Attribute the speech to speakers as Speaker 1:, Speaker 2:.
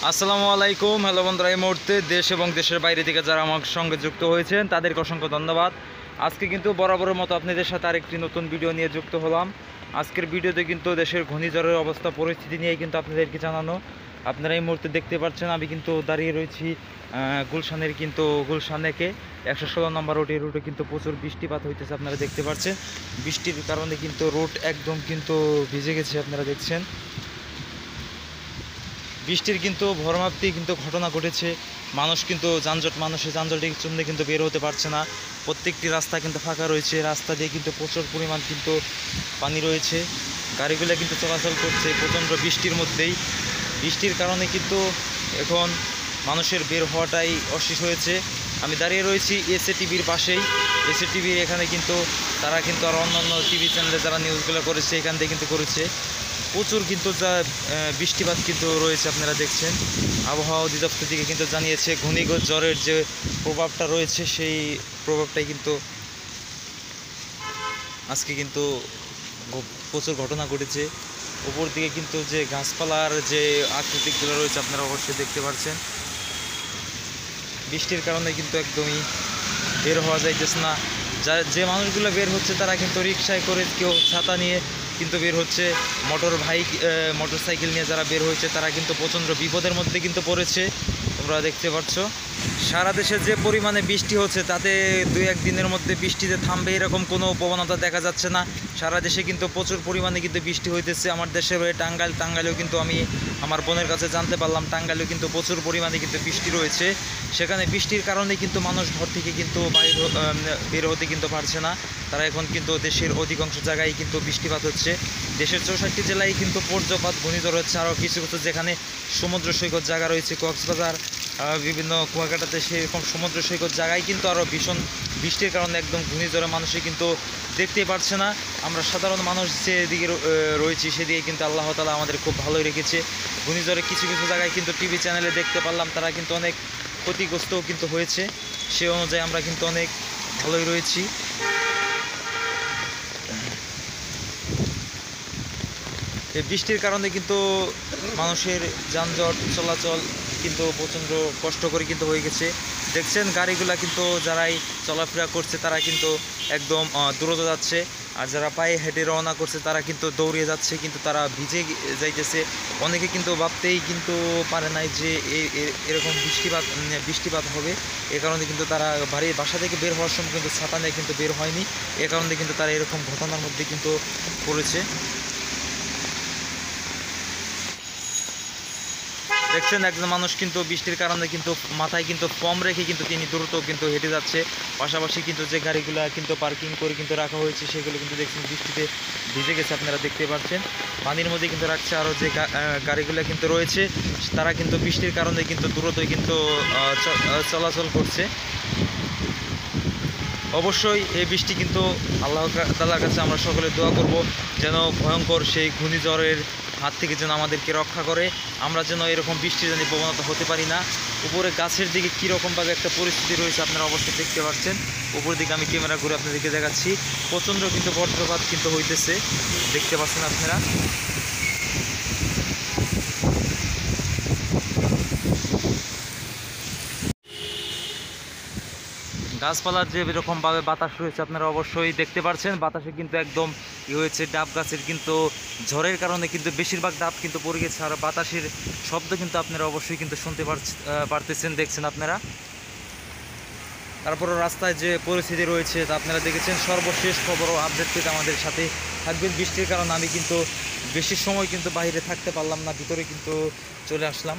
Speaker 1: আসসালামু আলাইকুম। হ্যালো বন্ধুরা, এই মুহূর্তে দেশ এবং দেশের বাইরে থেকে যারা আমার সঙ্গে যুক্ত হয়েছেন তাদেরকে অসংখ্য ধন্যবাদ। আজকে কিন্তু বরাবরের মতো আপনাদের সাথে আরেকটি নতুন ভিডিও নিয়ে যুক্ত হলাম। আজকের ভিডিওতে কিন্তু দেশের ঘূর্ণিঝড়ের অবস্থা পরিস্থিতি নিয়েই কিন্তু আপনাদেরকে জানানো। আপনারা এই মুহূর্তে দেখতে পাচ্ছেন আমি কিন্তু দাঁড়িয়ে রয়েছি গুলশানের গুলশানেকে 116 নম্বর রুটে কিন্তু প্রচুর বৃষ্টিপাত হইতেছে। আপনারা দেখতে পাচ্ছেন বৃষ্টির কারণে কিন্তু রোড একদম কিন্তু ভিজে গেছে। আপনারা দেখছেন বৃষ্টির কিন্তু ভরমাপ্তি কিন্তু ঘটনা ঘটেছে। মানুষের যানজটের জন্য কিন্তু বের হতে পারছে না। প্রত্যেকটি রাস্তা কিন্তু ফাঁকা রয়েছে। রাস্তা দিয়ে কিন্তু প্রচুর পরিমাণ কিন্তু পানি রয়েছে। গাড়িগুলো কিন্তু চলাচল করছে প্রচণ্ড বৃষ্টির মধ্যেই। বৃষ্টির কারণে কিন্তু এখন মানুষের বের হওয়াটাই অশেষ হয়েছে। আমি দাঁড়িয়ে রয়েছি এসএ টিভির পাশেই। এসএ টিভির এখানে কিন্তু তারা কিন্তু আর অন্যান্য টিভি চ্যানেলে যারা নিউজগুলো করেছে এখান থেকে কিন্তু করেছে। প্রচুর কিন্তু যা বৃষ্টিপাত কিন্তু রয়েছে। আপনারা দেখছেন আবহাওয়া অধিদপ্তর থেকে কিন্তু জানিয়েছে ঘূর্ণিঝড়ের যে প্রভাবটা রয়েছে সেই প্রভাবটাই কিন্তু আজকে কিন্তু প্রচুর ঘটনা ঘটেছে। উপর দিকে কিন্তু যে গাছপালার যে আকৃতিগুলো রয়েছে আপনারা অবশ্যই দেখতে পাচ্ছেন। বৃষ্টির কারণে কিন্তু একদমই বের হওয়া যাইতেছে না। যে মানুষগুলো বের হচ্ছে তারা কিন্তু রিকশায় করে, কেউ ছাতা নিয়ে কিন্তু বের হচ্ছে। মোটর সাইকেল নিয়ে যারা বের হয়েছে তারা কিন্তু প্রচণ্ড বিপদের মধ্যে কিন্তু পড়েছে। তোমরা দেখতে পাচ্ছ সারা দেশে যে পরিমাণে বৃষ্টি হচ্ছে তাতে 2-1 দিনের মধ্যে বৃষ্টিতে থামবে এরকম কোনো প্রবণতা দেখা যাচ্ছে না। সারা দেশে কিন্তু প্রচুর পরিমাণে কিন্তু বৃষ্টি হইতেছে। আমার দেশের টাঙ্গাইলেও কিন্তু আমি আমার বোনের কাছে জানতে পারলাম টাঙ্গাইলেও কিন্তু প্রচুর পরিমাণে কিন্তু বৃষ্টি রয়েছে। সেখানে বৃষ্টির কারণে কিন্তু মানুষ ঘর থেকে কিন্তু বের হতে কিন্তু পারছে না। তারা এখন কিন্তু দেশের অধিকাংশ জায়গায় কিন্তু বৃষ্টিপাত হচ্ছে। দেশের 64 জেলায় কিন্তু বজ্রপাত ঘূর্ণিঝড় হচ্ছে। আরও কিছু কিছু যেখানে সমুদ্র সৈকত জায়গা রয়েছে, কক্সবাজার, বিভিন্ন কুয়াকাটাতে সেরকম সমুদ্র সৈকত জায়গায় কিন্তু আরও ভীষণ বৃষ্টির কারণে একদম ঘূর্ণিঝড়ে মানুষই কিন্তু দেখতে পারছে না। আমরা সাধারণ মানুষ যেদিকে রয়েছি সেদিকে কিন্তু আল্লাহ তাআলা আমাদের খুব ভালোই রেখেছে। ঘূর্ণিঝড়ে কিছু কিছু জায়গায় কিন্তু টিভি চ্যানেলে দেখতে পারলাম তারা কিন্তু অনেক ক্ষতিগ্রস্তও কিন্তু হয়েছে। সে অনুযায়ী আমরা কিন্তু অনেক ভালোই রয়েছি। এই বৃষ্টির কারণে কিন্তু মানুষের যানজট চলাচল কিন্তু প্রচণ্ড কষ্ট করে কিন্তু হয়ে গেছে। দেখছেন গাড়িগুলা কিন্তু যারাই চলাফেরা করছে তারা কিন্তু একদম দ্রুত যাচ্ছে, আর যারা পায়ে হেঁটে রওনা করছে তারা কিন্তু দৌড়িয়ে যাচ্ছে, কিন্তু তারা ভিজে যাইতেছে। অনেকে কিন্তু ভাবতেই কিন্তু পারে নাই যে এরকম বৃষ্টিপাত হবে। এ কারণে কিন্তু তারা বাসা থেকে বের হওয়ার সময় কিন্তু ছাতা নিয়ে কিন্তু বের হয়নি। এ কারণে কিন্তু তারা এরকম ঘটনার মধ্যে কিন্তু পড়েছে। দেখছেন একজন মানুষ কিন্তু বৃষ্টির কারণে কিন্তু মাথায় কিন্তু ফর্ম রেখে কিন্তু তিনি দ্রুত কিন্তু হেঁটে যাচ্ছে। পাশাপাশি কিন্তু যে গাড়িগুলো কিন্তু পার্কিং করে কিন্তু রাখা হয়েছে সেগুলো কিন্তু দেখছেন বৃষ্টিতে ভিজে গেছে। আপনারা দেখতে পাচ্ছেন পানির মধ্যে কিন্তু রাখছে। আরও যে গাড়িগুলো কিন্তু রয়েছে তারা কিন্তু বৃষ্টির কারণে কিন্তু দ্রুতই কিন্তু চলাচল করছে। অবশ্যই এই বৃষ্টি কিন্তু আল্লাহ তাআলার কাছে আমরা সকলে দোয়া করব যেন ভয়ঙ্কর সেই ঘূর্ণিঝড়ের হাত থেকে যেন আমাদেরকে রক্ষা করে। আমরা যেন এরকম বৃষ্টির যেন প্রবণতা হতে পারি না। উপরে গাছের দিকে কীরকমভাবে একটা পরিস্থিতি রয়েছে আপনারা অবশ্যই দেখতে পাচ্ছেন। উপর দিকে আমি ক্যামেরা ঘুরে আপনাদেরকে দেখাচ্ছি। প্রচণ্ড কিন্তু বজ্রপাত কিন্তু হইতেছে, দেখতে পাচ্ছেন আপনারা। গাছপালার যে এরকমভাবে বাতাস রয়েছে আপনারা অবশ্যই দেখতে পাচ্ছেন। বাতাসে কিন্তু একদম হয়েছে, ডাব গাছের কিন্তু ঝড়ের কারণে কিন্তু বেশিরভাগ ডাব কিন্তু পড়ে গেছে। আর বাতাসের শব্দ কিন্তু আপনারা অবশ্যই কিন্তু শুনতে পারতেছেন, দেখছেন আপনারা। তারপরও রাস্তায় যে পরিস্থিতি রয়েছে তা আপনারা দেখেছেন। সর্বশেষ খবর ও আপডেট পেতে আমাদের সাথে থাকবেন। বৃষ্টির কারণে আমি কিন্তু বেশি সময় কিন্তু বাইরে থাকতে পারলাম না, ভিতরে কিন্তু চলে আসলাম।